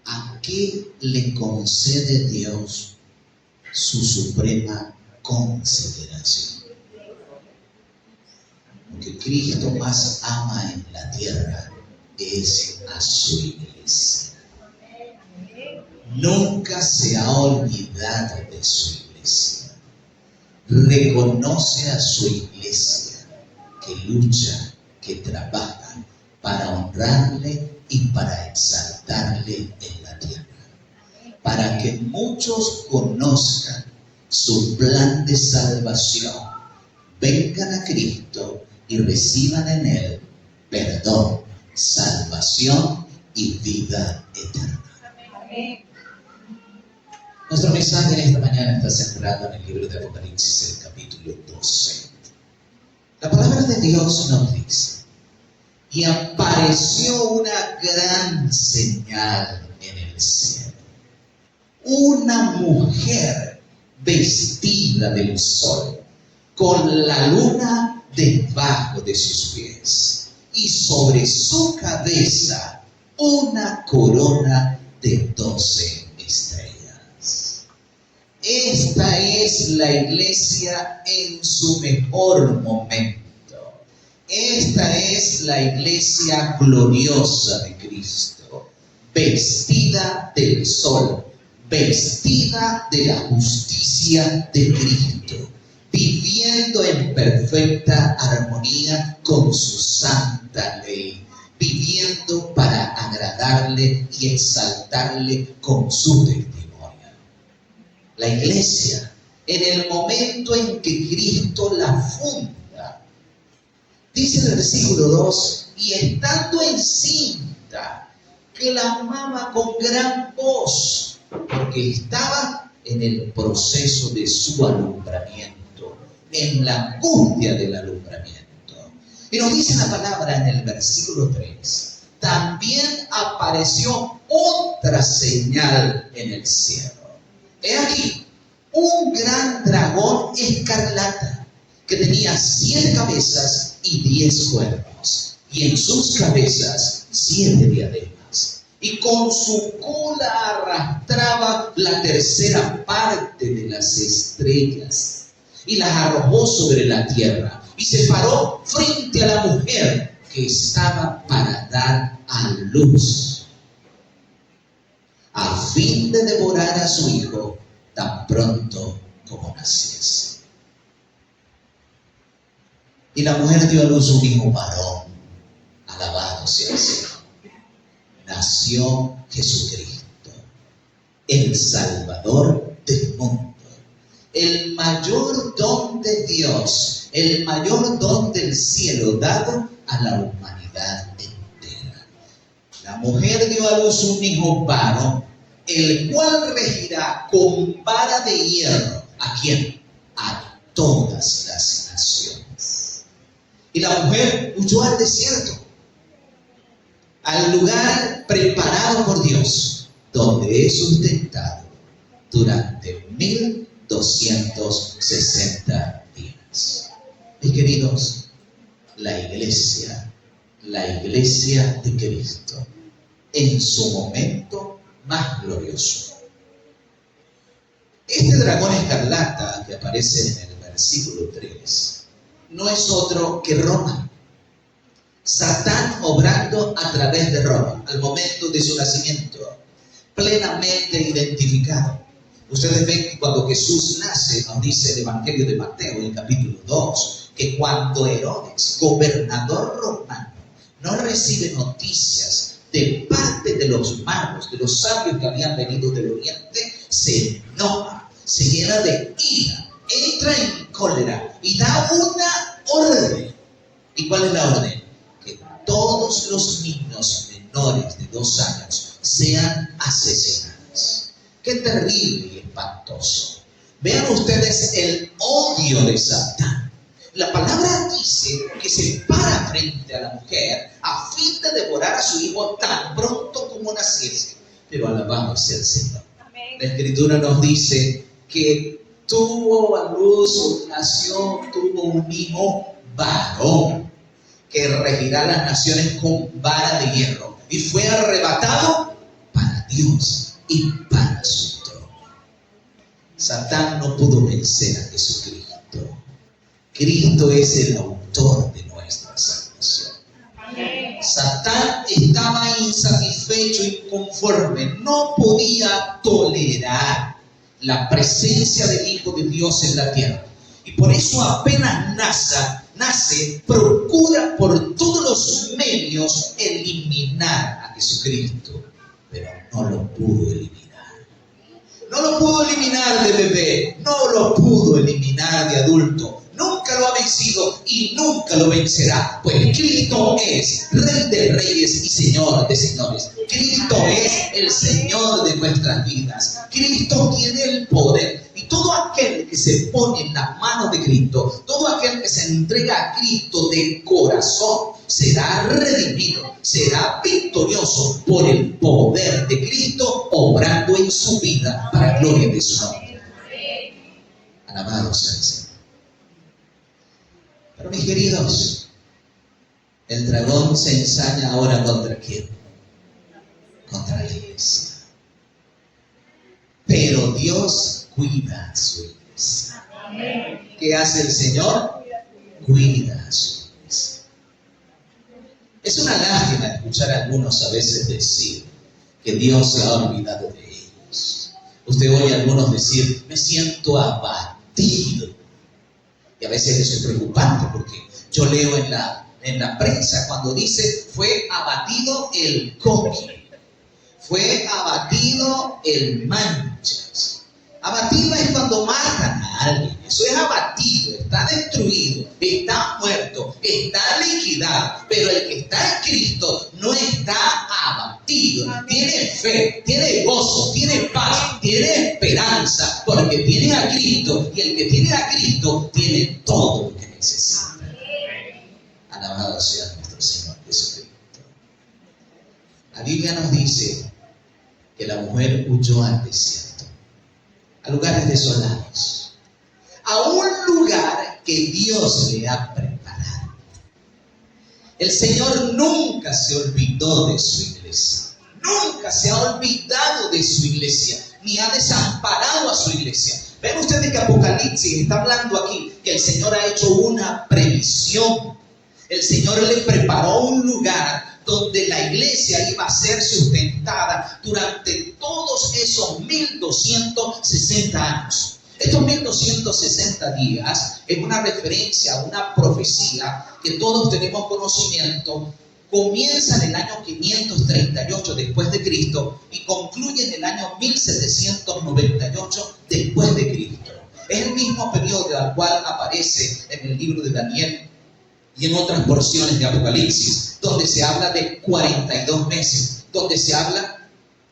¿a qué le concede Dios su suprema consideración? Lo que Cristo más ama en la tierra es a su iglesia. Nunca se ha olvidado de su iglesia. Reconoce a su iglesia que lucha, que trabaja para honrarle y para exaltarle en la tierra. Para que muchos conozcan su plan de salvación, vengan a Cristo y reciban en Él perdón, salvación y vida eterna. Amén. Nuestro mensaje en esta mañana está centrado en el libro de Apocalipsis, el capítulo 12. La palabra de Dios nos dice: y apareció una gran señal en el cielo. Una mujer vestida del sol, con la luna debajo de sus pies, y sobre su cabeza una corona de 12 estrellas. Esta es la iglesia en su mejor momento. Esta es la iglesia gloriosa de Cristo, vestida del sol, vestida de la justicia de Cristo, viviendo en perfecta armonía con su santa ley, viviendo para agradarle y exaltarle con su testimonio. La iglesia, en el momento en que Cristo la funda, dice el versículo 2, y estando encinta, clamaba con gran voz, porque estaba en el proceso de su alumbramiento, en la angustia del alumbramiento. Y nos dice la palabra en el versículo 3, también apareció otra señal en el cielo. He aquí un gran dragón escarlata, que tenía 7 cabezas y 10 cuernos, y en sus cabezas 7 diademas, y con su cola arrastraba la tercera parte de las estrellas, y las arrojó sobre la tierra, y se paró frente a la mujer que estaba para dar a luz, a fin de devorar a su hijo tan pronto como naciese. Y la mujer dio a luz un hijo varón, alabado sea el Señor. Nació Jesucristo, el Salvador del mundo, el mayor don de Dios, el mayor don del cielo dado a la humanidad entera. La mujer dio a luz un hijo varón, el cual regirá con vara de hierro. ¿A quién? A todas las naciones. Y la mujer huyó al desierto, al lugar preparado por Dios, donde es sustentado durante 1260 días. Mis queridos, la iglesia de Cristo, en su momento más glorioso. Este dragón escarlata que aparece en el versículo 3 no es otro que Roma. Satán obrando a través de Roma al momento de su nacimiento, plenamente identificado. Ustedes ven que cuando Jesús nace, nos dice el Evangelio de Mateo, en el capítulo 2, que cuando Herodes, gobernador romano, no recibe noticias de parte de los magos, de los sabios que habían venido del oriente, se enoja, se llena de ira, entra en cólera y da una orden. ¿Y cuál es la orden? Que todos los niños menores de 2 años sean asesinados. Qué terrible y espantoso. Vean ustedes el odio de Satán. La palabra dice que se para frente a la mujer a fin de devorar a su hijo tan pronto como naciese. Pero alabado sea el Señor. Amén. La Escritura nos dice que tuvo a luz, nació, tuvo un hijo varón, que regirá las naciones con vara de hierro. Y fue arrebatado para ti Dios y para su trono. Satán no pudo vencer a Jesucristo. Cristo es el autor de nuestra salvación. Satán estaba insatisfecho, inconforme, no podía tolerar la presencia del Hijo de Dios en la tierra. Y por eso apenas nace, procura por todos los medios eliminar a Jesucristo, pero no lo pudo eliminar. No lo pudo eliminar de bebé, no lo pudo eliminar de adulto. Nunca lo ha vencido y nunca lo vencerá, pues Cristo es Rey de Reyes y Señor de Señores. Cristo es el Señor de nuestras vidas. Cristo tiene el poder. Y todo aquel que se pone en las manos de Cristo, todo aquel que se entrega a Cristo de corazón, será redimido, será victorioso por el poder de Cristo obrando en su vida para gloria de su nombre. Alabado sea el Señor. Pero mis queridos, el dragón se ensaña ahora ¿contra quién? Contra la iglesia. Pero Dios cuida a su iglesia. ¿Qué hace el Señor? Cuida a su iglesia. Es una lástima escuchar a algunos a veces decir que Dios se ha olvidado de ellos. Usted oye a algunos decir, me siento abatido. Y a veces eso es preocupante porque yo leo en la prensa cuando dice fue abatido el Coqui, fue abatido el Manchas. Abatido es cuando matan a alguien, eso es abatido, está destruido, está muerto, está liquidado. Pero el que está en Cristo no está abatido, tiene fe, tiene gozo, tiene paz, tiene esperanza, porque tiene a Cristo, y el que tiene a Cristo tiene todo lo que necesita. Alabado sea nuestro Señor Jesucristo. La Biblia nos dice que la mujer huyó al desierto, a lugares desolados, a un lugar que Dios le ha preparado. El Señor nunca se olvidó de su iglesia, nunca se ha olvidado de su iglesia, ni ha desamparado a su iglesia. Ven ustedes que Apocalipsis está hablando aquí que el Señor ha hecho una previsión. El Señor le preparó un lugar donde la iglesia iba a ser sustentada durante todos esos 1260 años. Estos 1260 días es una referencia a una profecía que todos tenemos conocimiento. Comienza en el año 538 después de Cristo y concluye en el año 1798 después de Cristo. Es el mismo periodo al cual aparece en el libro de Daniel y en otras porciones de Apocalipsis, donde se habla de 42 meses, donde se habla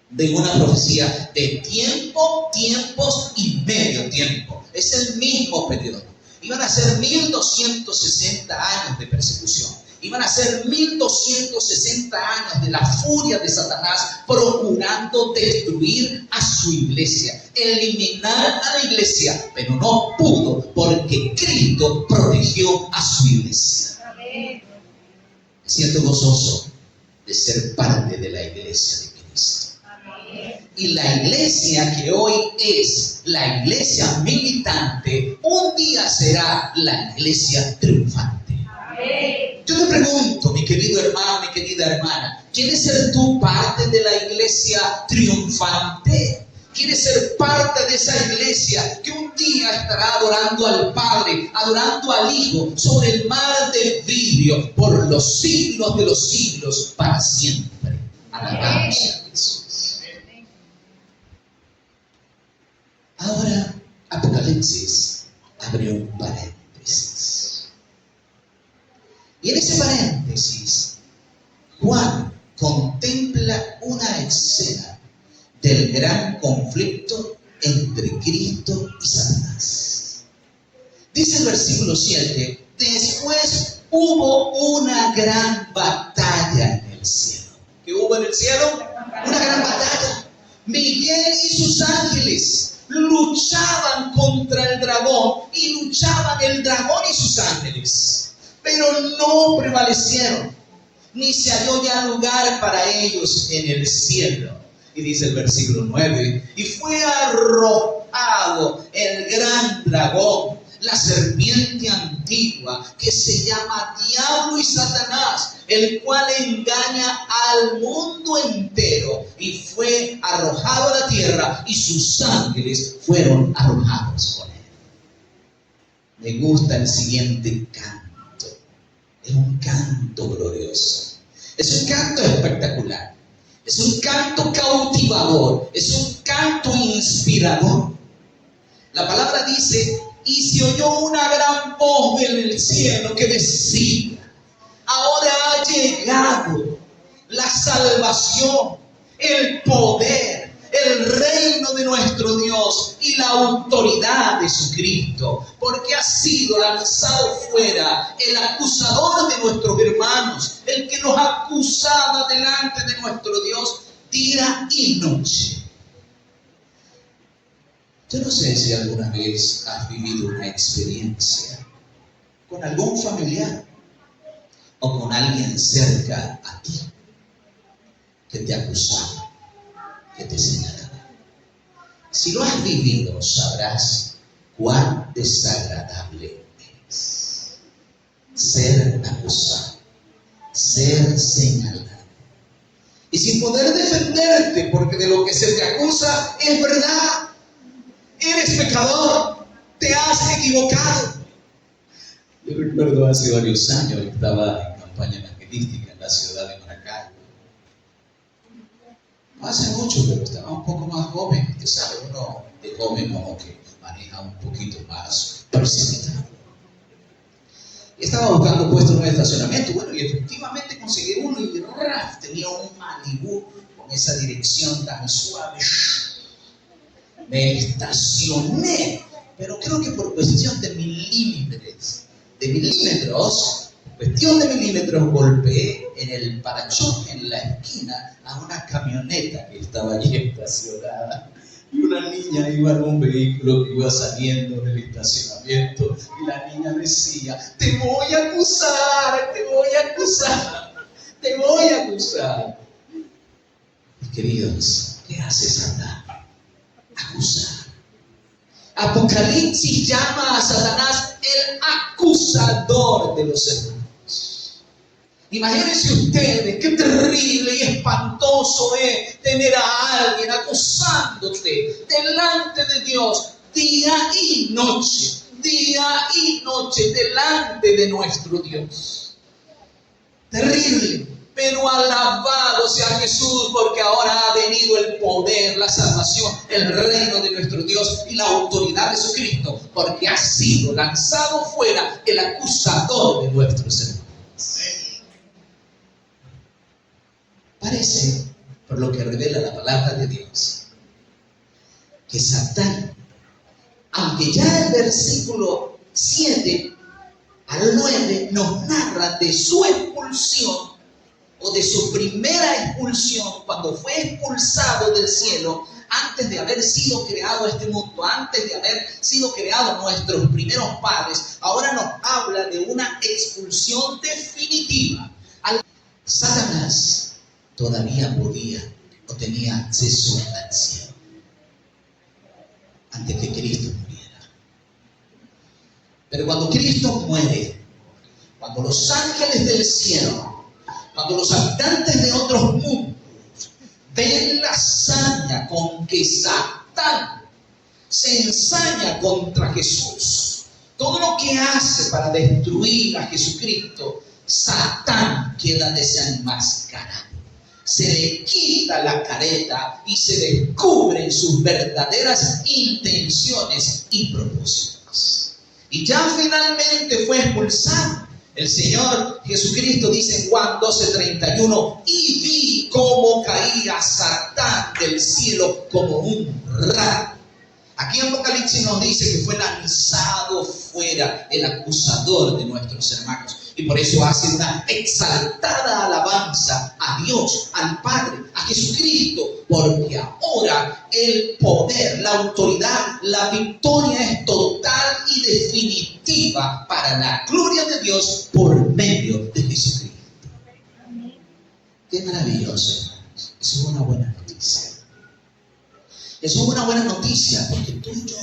de una profecía de tiempo, tiempos y medio tiempo. Es el mismo periodo. Iban a ser 1260 años de persecución. Iban a ser 1260 años de la furia de Satanás procurando destruir a su iglesia, eliminar a la iglesia, pero no pudo porque Cristo protegió a su iglesia. Me siento gozoso de ser parte de la iglesia de Cristo. Y la iglesia que hoy es la iglesia militante, un día será la iglesia triunfante. Yo te pregunto, mi querido hermano, mi querida hermana, ¿quieres ser tú parte de la iglesia triunfante? ¿Quieres ser parte de esa iglesia que un día estará adorando al Padre, adorando al Hijo sobre el mar de vidrio por los siglos de los siglos para siempre? Alabamos a Jesús. Ahora Apocalipsis abrió un paréntesis. Y en ese paréntesis, Juan contempla una escena del gran conflicto entre Cristo y Satanás. Dice el versículo 7, después hubo una gran batalla en el cielo. ¿Qué hubo en el cielo? Una gran batalla. Miguel y sus ángeles luchaban contra el dragón y luchaban el dragón y sus ángeles. Pero no prevalecieron, ni se halló ya lugar para ellos en el cielo. Y dice el versículo 9, y fue arrojado el gran dragón, la serpiente antigua, que se llama Diablo y Satanás, el cual engaña al mundo entero, y fue arrojado a la tierra, y sus ángeles fueron arrojados con él. Me gusta el siguiente canto. Es un canto glorioso. Es un canto espectacular. Es un canto cautivador. Es un canto inspirador. La palabra dice, y se oyó una gran voz en el cielo que decía, ahora ha llegado la salvación, el poder, el reino de nuestro Dios y la autoridad de su Cristo, porque ha sido lanzado fuera el acusador de nuestros hermanos, el que nos acusaba delante de nuestro Dios día y noche. Yo no sé si alguna vez has vivido una experiencia con algún familiar o con alguien cerca a ti que te acusaba, que te señalaba. Si lo has vivido, sabrás cuán desagradable es ser acusado, ser señalado. Y sin poder defenderte, porque de lo que se te acusa es verdad. Eres pecador, te has equivocado. Yo recuerdo hace varios años, estaba en campaña evangelística en la ciudad de Maracaibo. No hace mucho, pero estaba un poco más joven. Usted sabe, uno de joven como que maneja un poquito más precipitado. Estaba buscando puesto en un estacionamiento, bueno, y efectivamente conseguí uno y tenía un Malibu con esa dirección tan suave. Me estacioné, pero creo que por cuestión de milímetros, golpeé en el parachoque en la esquina a una camioneta que estaba allí estacionada. Y una niña iba en un vehículo que iba saliendo del estacionamiento y la niña decía, te voy a acusar, te voy a acusar, te voy a acusar. Y queridos, ¿qué hace Satanás? Acusar. Apocalipsis llama a Satanás el acusador de los hermanos. Imagínense ustedes qué terrible y espantoso es tener a alguien acusándote delante de Dios día y noche delante de nuestro Dios. Terrible. Pero alabado sea Jesús, porque ahora ha venido el poder, la salvación, el reino de nuestro Dios y la autoridad de su Cristo, porque ha sido lanzado fuera el acusador de nuestros hermanos. Parece, por lo que revela la palabra de Dios, que Satán, aunque ya el versículo 7 al 9 nos narra de su expulsión, o de su primera expulsión, cuando fue expulsado del cielo, antes de haber sido creado este mundo, antes de haber sido creados nuestros primeros padres, ahora nos habla de una expulsión definitiva. Satanás todavía podía o tenía acceso al cielo antes que Cristo muriera. Pero cuando Cristo muere, cuando los ángeles del cielo, cuando los habitantes de otros mundos ven la hazaña con que Satán se ensaña contra Jesús, todo lo que hace para destruir a Jesucristo, Satán queda desenmascarado. Se le quita la careta y se descubren sus verdaderas intenciones y propósitos. Y ya finalmente fue expulsado. El Señor Jesucristo dice en Juan 12:31, y vi cómo caía Satán del cielo como un rayo. Aquí en Apocalipsis nos dice que fue lanzado fuera el acusador de nuestros hermanos. Y por eso hace una exaltada alabanza a Dios, al Padre, a Jesucristo, porque ahora el poder, la autoridad, la victoria es total y definitiva para la gloria de Dios por medio de Jesucristo. Qué maravilloso, hermanos. Es una buena noticia. Eso es una buena noticia, porque tú y yo,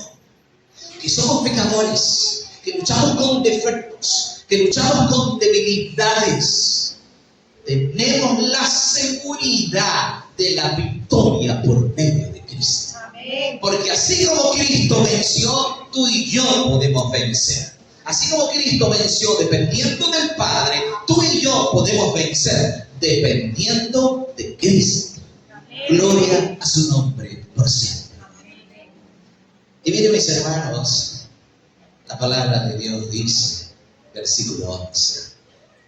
que somos pecadores, que luchamos con defectos, que luchamos con debilidades, tenemos la seguridad de la victoria por medio de Cristo. Amén. Porque así como Cristo venció, tú y yo podemos vencer. Así como Cristo venció dependiendo del Padre, tú y yo podemos vencer dependiendo de Cristo. Amén. Gloria a su nombre por siempre. Amén. Y miren, mis hermanos, la palabra de Dios dice, versículo 11,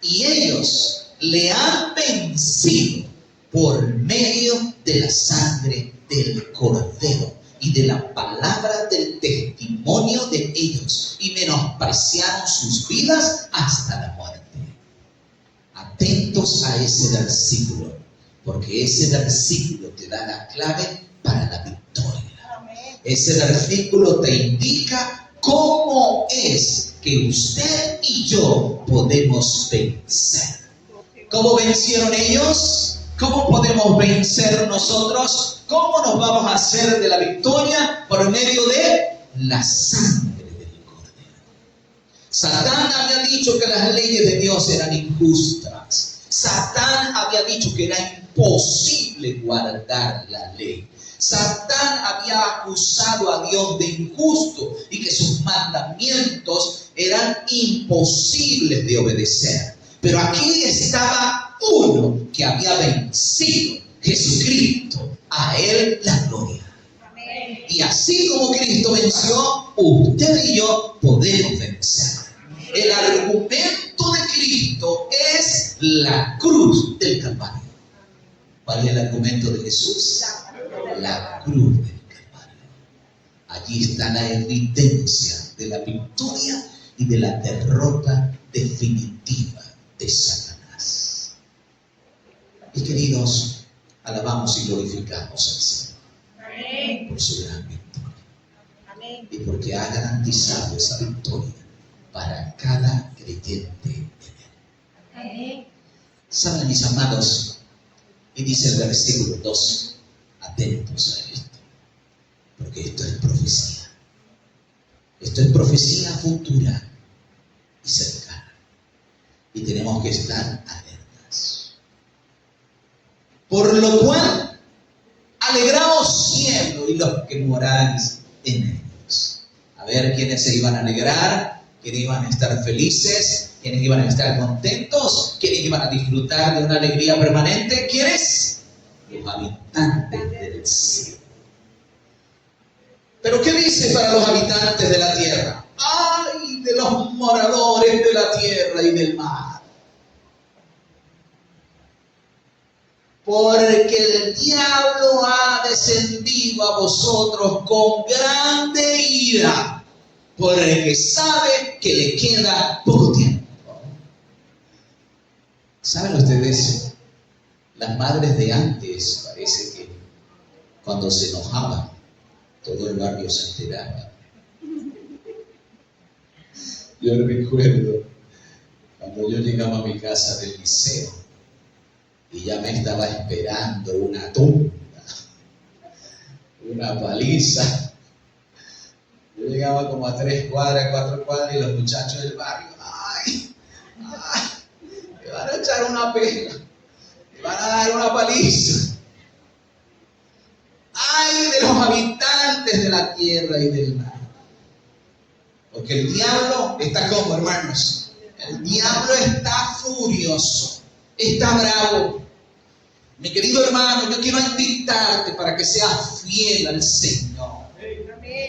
y ellos le han vencido por medio de la sangre del Cordero y de la palabra del testimonio de ellos, y menospreciaron sus vidas hasta la muerte. Atentos a ese versículo, porque ese versículo te da la clave para la victoria. Ese versículo te indica cómo es que usted y yo podemos vencer. ¿Cómo vencieron ellos? ¿Cómo podemos vencer nosotros? ¿Cómo nos vamos a hacer de la victoria? Por medio de la sangre del Cordero. Satán había dicho que las leyes de Dios eran injustas. Satán había dicho que era imposible guardar la ley. Satán había acusado a Dios de injusto y que sus mandamientos eran imposibles de obedecer. Pero aquí estaba uno que había vencido, Jesucristo. A Él la gloria. Amén. Y así como Cristo venció, usted y yo podemos vencer. El argumento de Cristo es la cruz del Calvario. ¿Cuál es el argumento de Jesús? La cruz del Calvario. Allí está la evidencia de la victoria y de la derrota definitiva de Satanás. Y queridos, alabamos y glorificamos al Señor. Amén. Por su gran victoria. Amén. Y porque ha garantizado esa victoria para cada creyente en Él. Amén. Saben, mis amados, y dice el versículo 2, atentos a esto, porque esto es profecía. Esto es profecía futura y cercana. Y tenemos que estar alertas. Por lo cual, alegraos cielo y los que moráis en ellos. A ver, ¿quiénes se iban a alegrar? ¿Quiénes iban a estar felices? ¿Quiénes iban a estar contentos? ¿Quiénes iban a disfrutar de una alegría permanente? ¿Quiénes? Los habitantes del cielo. ¿Pero qué dice para los habitantes de la tierra? ¡Ay de los moradores de la tierra y del mar! Porque el diablo ha descendido a vosotros con grande ira, porque sabe que le queda poco tiempo. ¿Saben ustedes? Las madres de antes parece que cuando se enojaban, todo el barrio se enteraba. Yo recuerdo cuando yo llegaba a mi casa del liceo y ya me estaba esperando una tumba, una paliza. Yo llegaba como a 3 cuadras, 4 cuadras y los muchachos del barrio, ¡ay! Me van a echar una pela, me van a dar una paliza. ¡Ay de los habitantes de la tierra y del mar! Porque el diablo está como, hermanos. El diablo está furioso, está bravo. Mi querido hermano, yo quiero invitarte para que seas fiel al Señor.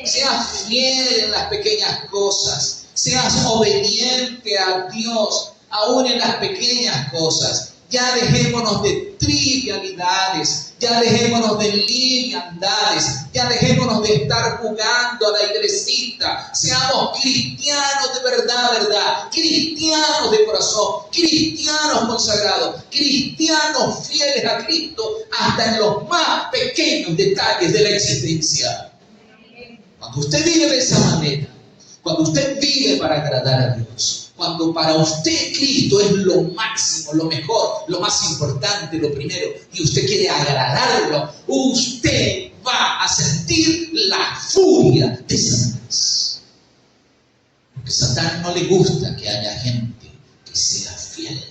Seas fiel en las pequeñas cosas. Seas obediente a Dios, aún en las pequeñas cosas. Ya dejémonos de trivialidades, ya dejémonos de liviandades, ya dejémonos de estar jugando a la iglesita. Seamos cristianos de verdad, cristianos de corazón, cristianos consagrados, cristianos fieles a Cristo hasta en los más pequeños detalles de la existencia. Cuando usted vive de esa manera, cuando usted vive para agradar a Dios, cuando para usted Cristo es lo máximo, lo mejor, lo más importante, lo primero, y usted quiere agradarlo, usted va a sentir la furia de Satanás. Porque a Satán no le gusta que haya gente que sea fiel.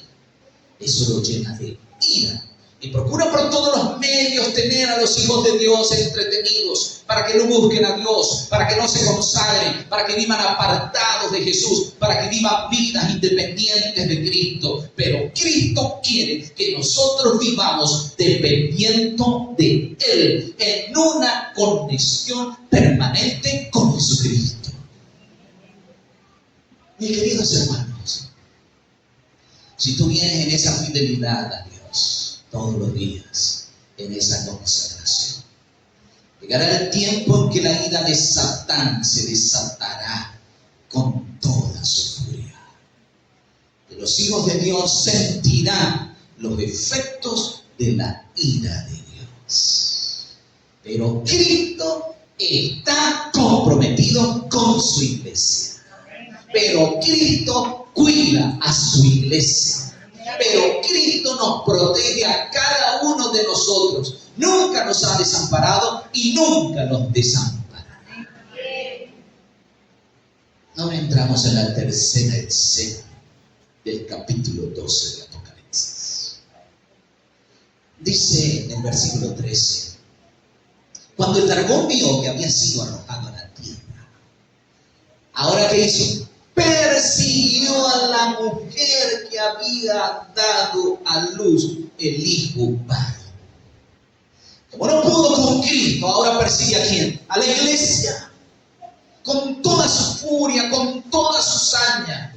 Eso lo llena de ira. Y procura por todos los medios tener a los hijos de Dios entretenidos, para que no busquen a Dios, para que no se consagren, para que vivan apartados de Jesús, para que vivan vidas independientes de Cristo. Pero Cristo quiere que nosotros vivamos dependiendo de Él, en una conexión permanente con Jesucristo. Mis queridos hermanos, si tú vienes en esa fidelidad a Dios todos los días, en esa consagración, llegará el tiempo en que la ira de Satán se desatará con toda su furia. Y los hijos de Dios sentirán los efectos de la ira de Dios. Pero Cristo está comprometido con su iglesia. Pero Cristo cuida a su iglesia. Pero Cristo nos protege a cada uno de nosotros. Nunca nos ha desamparado y nunca nos desamparará. Ahora entramos en la tercera escena del capítulo 12 de Apocalipsis. Dice en el versículo 13: cuando el dragón vio que había sido arrojado a la tierra, ¿ahora qué hizo? Persiguió a la mujer que había dado a luz el hijo varón. Como no pudo con Cristo, ahora persigue ¿a quién? A la iglesia, con toda su furia, con toda su saña.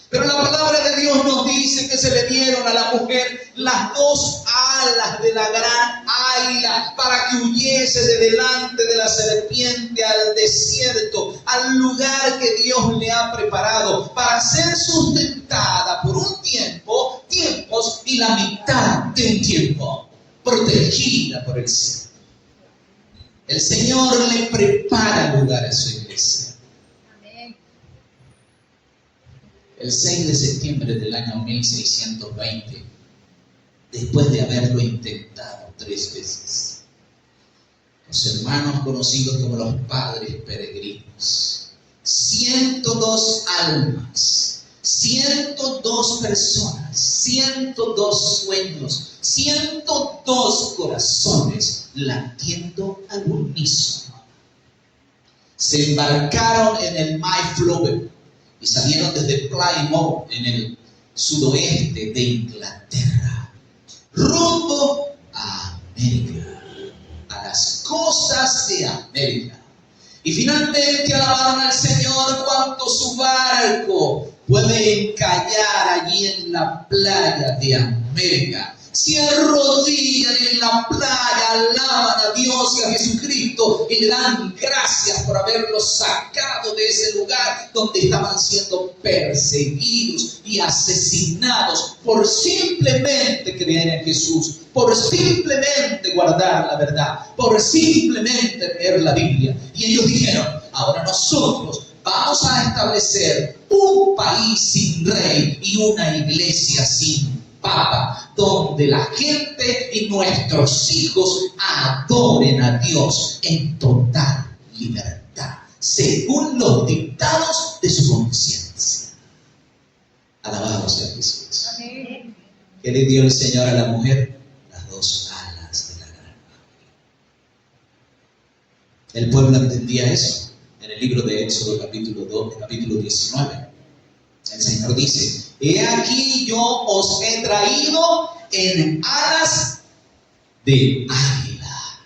Pero la palabra de Dios nos dice que se le dieron a la mujer las dos alas de la gran águila para que huyese de delante de la serpiente al desierto, al lugar que Dios le ha preparado para ser sustentada por un tiempo, tiempos y la mitad de un tiempo, protegida por el Señor. El Señor le prepara lugar a su iglesia. El 6 de septiembre del año 1620, después de haberlo intentado 3 veces, los hermanos conocidos como los padres peregrinos, 102 almas, 102 personas, 102 sueños, 102 corazones latiendo al unísono, se embarcaron en el Mayflower y salieron desde Plymouth, en el sudoeste de Inglaterra, rumbo a América, a las costas de América. Y finalmente alabaron al Señor cuando su barco puede encallar allí en la playa de América. Se arrodillan en la playa, alaban a Dios y a Jesucristo y le dan gracias por haberlos sacado de ese lugar donde estaban siendo perseguidos y asesinados por simplemente creer en Jesús, por simplemente guardar la verdad, por simplemente leer la Biblia. Y ellos dijeron: ahora nosotros vamos a establecer un país sin rey y una iglesia sin Papa, donde la gente y nuestros hijos adoren a Dios en total libertad, según los dictados de su conciencia. Alabado sea Jesús. Amén. ¿Qué le dio el Señor a la mujer? Las dos alas de la gran águila. El pueblo entendía eso. En el libro de Éxodo capítulo 2, capítulo 19, el Señor dice: he aquí yo os he traído en alas de águila.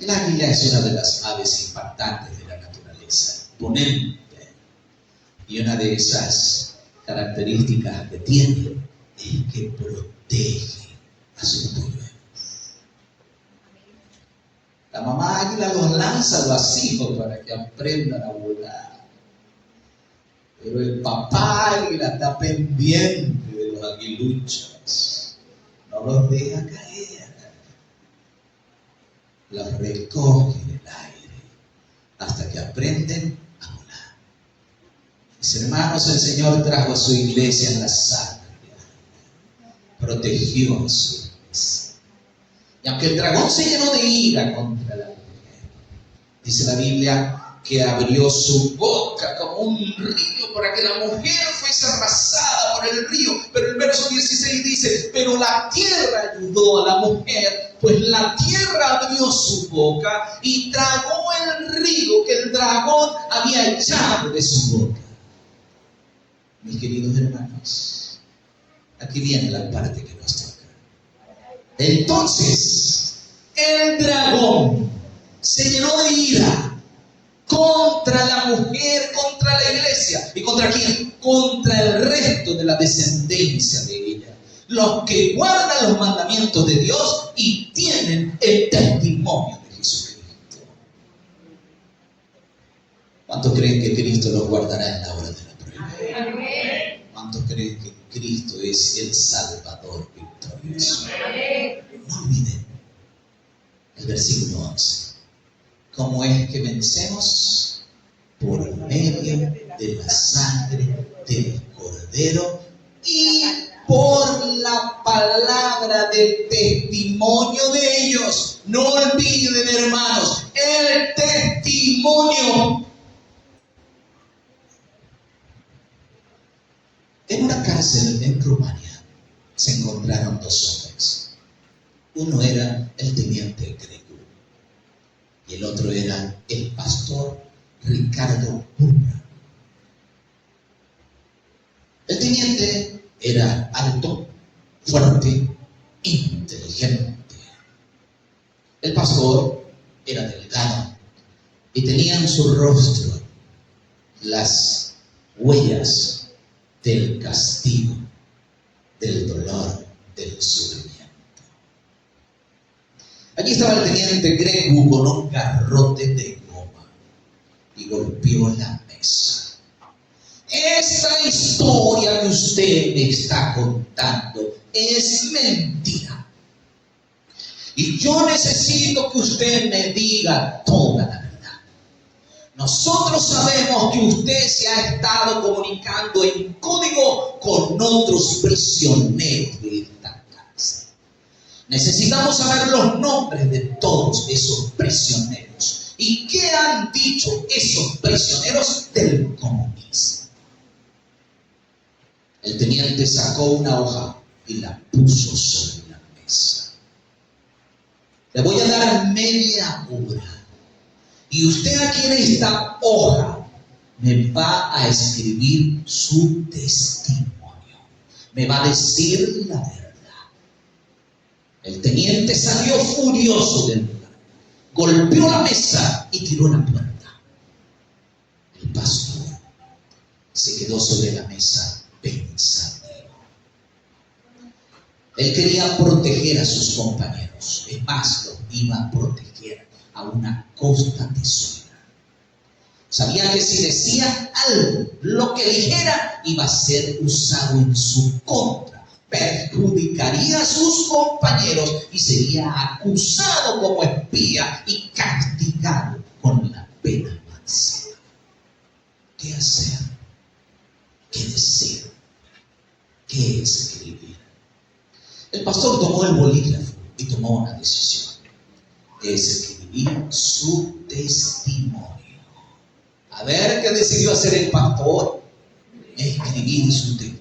El águila es una de las aves impactantes de la naturaleza, imponente. Y una de esas características que tiene es que protege a sus polluelos. La mamá águila los lanza a los hijos para que aprendan a volar. Pero el papá águila está pendiente de los aguiluchos. No los deja caer. Los recoge del aire hasta que aprenden a volar. Mis hermanos, el Señor trajo a su iglesia en la sangre. Protegió a su iglesia. Y aunque el dragón se llenó de ira contra la mujer, Dice la Biblia que abrió su boca como un río para que la mujer fuese arrasada por el río. Pero el verso 16 dice, pero la tierra ayudó a la mujer, pues la tierra abrió su boca y tragó el río que el dragón había echado de su boca. Mis queridos hermanos, aquí viene la parte que nos toca. Entonces, el dragón se llenó de ira contra la mujer, contra la iglesia. ¿Y contra quién? Contra el resto de la descendencia de ella. Los que guardan los mandamientos de Dios y tienen el testimonio de Jesucristo. ¿Cuántos creen que Cristo los guardará en la hora de la prueba? ¿Cuántos creen que Cristo es el Salvador victorioso? No olviden el versículo 11. ¿Cómo es que vencemos? Por medio de la sangre del Cordero y por la palabra del testimonio de ellos. No olviden, hermanos, el testimonio. En una cárcel en Rumania se encontraron dos hombres. Uno era el teniente Greco y el otro era el pastor Ricardo Pulga. El teniente era alto, fuerte, inteligente. El pastor era delgado y tenía en su rostro las huellas del castigo, del dolor, del sufrimiento. Allí estaba el teniente Greco con un garrote de goma y golpeó la mesa. Esta historia que usted me está contando es mentira. Y yo necesito que usted me diga toda la verdad. Nosotros sabemos que usted se ha estado comunicando en código con otros prisioneros de esta cárcel. Necesitamos saber los nombres de todos esos prisioneros. ¿Y qué han dicho esos prisioneros del comunismo? El teniente sacó una hoja y la puso sobre la mesa. Le voy a dar media hora. Y usted aquí en esta hoja me va a escribir su testimonio. Me va a decir la verdad. El teniente salió furioso del lugar. Golpeó la mesa y tiró la puerta. El pastor se quedó sobre la mesa pensativo. Él quería proteger a sus compañeros. Es más, los iba a proteger a una costa de su vida. Sabía que si decía algo, lo que dijera iba a ser usado en su contra, perjudicaría a sus compañeros y sería acusado como espía y castigado con la pena máxima. ¿Qué hacer? ¿Qué decir? ¿Qué escribir? El pastor tomó el bolígrafo y tomó una decisión. Escribir su testimonio. A ver, ¿qué decidió hacer el pastor? Escribir su testimonio.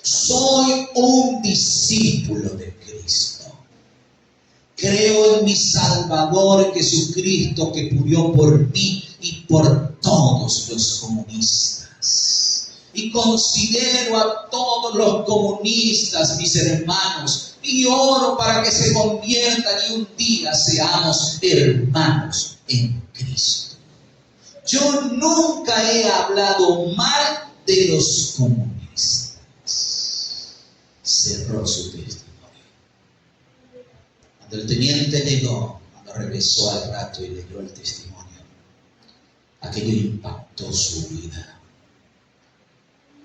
Soy un discípulo de Cristo. Creo en mi Salvador Jesucristo, que murió por mí y por todos los comunistas. Y considero a todos los comunistas mis hermanos. Y oro para que se conviertan y un día seamos hermanos en Cristo. Yo nunca he hablado mal de los comunistas. Cerró su testimonio. Cuando el teniente llegó, cuando regresó al rato y leyó el testimonio, aquello impactó su vida.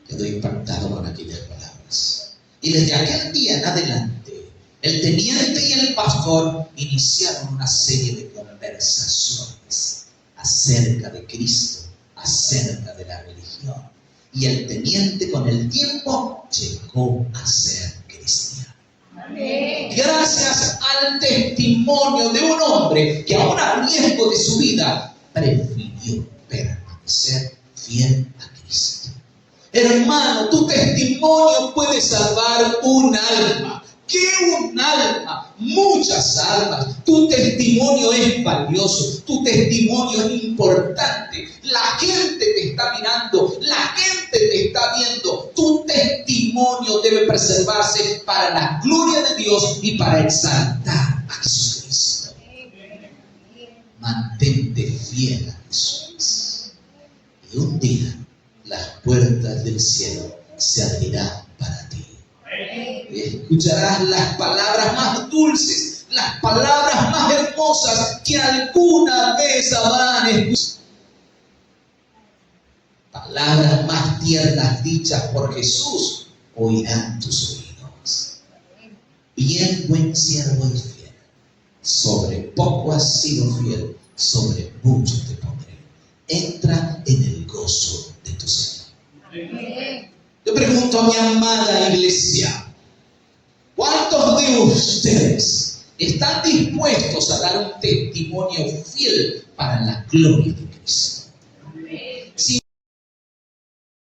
Quedó impactado con aquellas palabras. Y desde aquel día en adelante, el teniente y el pastor iniciaron una serie de conversaciones acerca de Cristo, acerca de la religión. Y el teniente con el tiempo llegó a ser cristiano. Gracias al testimonio de un hombre que aún a riesgo de su vida prefirió permanecer fiel a Cristo. Hermano, tu testimonio puede salvar un alma. ¿Qué un alma? Muchas almas. Tu testimonio es valioso. Tu testimonio es importante. La gente te está mirando. La gente te está viendo. Tu testimonio debe preservarse para la gloria de Dios y para exaltar a Jesucristo. Mantente fiel a Jesús. Y un día las puertas del cielo se abrirán para ti. Escucharás las palabras más dulces, las palabras más hermosas que alguna vez habrán escuchado. Palabras más tiernas dichas por Jesús oirán tus oídos. Bien, buen siervo y fiel. Sobre poco has sido fiel, sobre mucho te pondré. Entra en el gozo de tu Señor. Yo pregunto a mi amada iglesia, ¿cuántos de ustedes están dispuestos a dar un testimonio fiel para la gloria de Cristo?